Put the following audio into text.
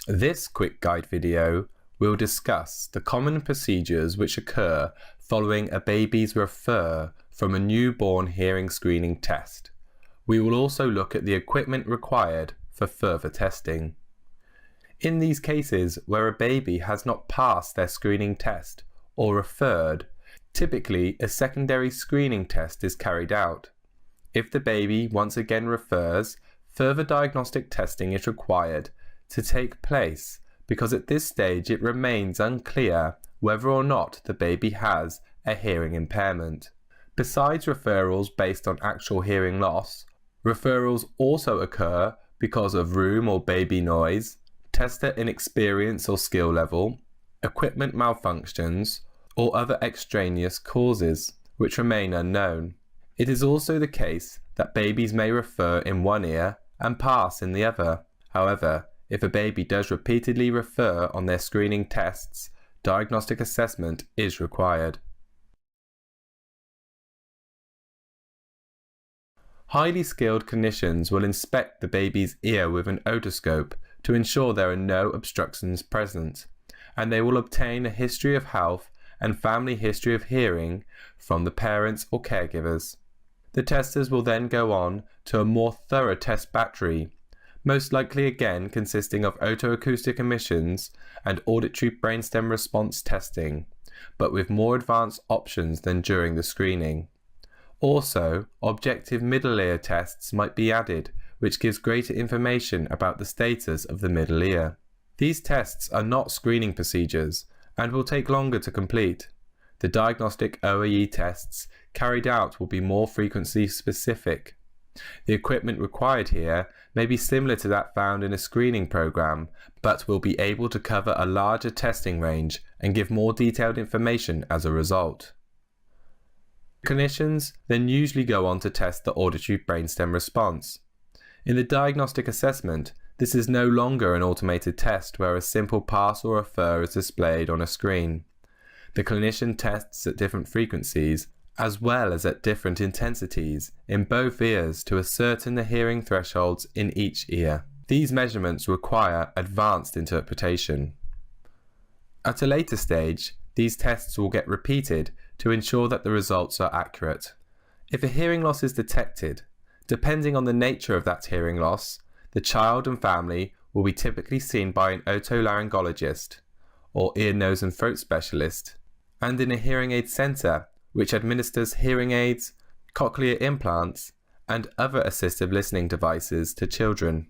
This quick guide video will discuss the common procedures which occur following a baby's refer from a newborn hearing screening test. We will also look at the equipment required for further testing. In these cases where a baby has not passed their screening test or referred, typically a secondary screening test is carried out. If the baby once again refers, further diagnostic testing is required to take place because at this stage it remains unclear whether or not the baby has a hearing impairment. Besides referrals based on actual hearing loss, referrals also occur because of room or baby noise, tester inexperience or skill level, equipment malfunctions, or other extraneous causes, which remain unknown. It is also the case that babies may refer in one ear and pass in the other. However, if a baby does repeatedly refer on their screening tests, diagnostic assessment is required. Highly skilled clinicians will inspect the baby's ear with an otoscope to ensure there are no obstructions present, and they will obtain a history of health and family history of hearing from the parents or caregivers. The testers will then go on to a more thorough test battery, most likely again consisting of otoacoustic emissions and auditory brainstem response testing, but with more advanced options than during the screening. Also, objective middle ear tests might be added, which gives greater information about the status of the middle ear. These tests are not screening procedures and will take longer to complete. The diagnostic OAE tests carried out will be more frequency specific. The equipment required here may be similar to that found in a screening program, but will be able to cover a larger testing range and give more detailed information as a result. Clinicians then usually go on to test the auditory brainstem response. In the diagnostic assessment, this is no longer an automated test where a simple pass or refer is displayed on a screen. The clinician tests at different frequencies as well as at different intensities in both ears to ascertain the hearing thresholds in each ear. These measurements require advanced interpretation. At a later stage, these tests will get repeated to ensure that the results are accurate. If a hearing loss is detected, depending on the nature of that hearing loss, the child and family will be typically seen by an otolaryngologist or ear, nose and throat specialist, and in a hearing aid center which administers hearing aids, cochlear implants, and other assistive listening devices to children.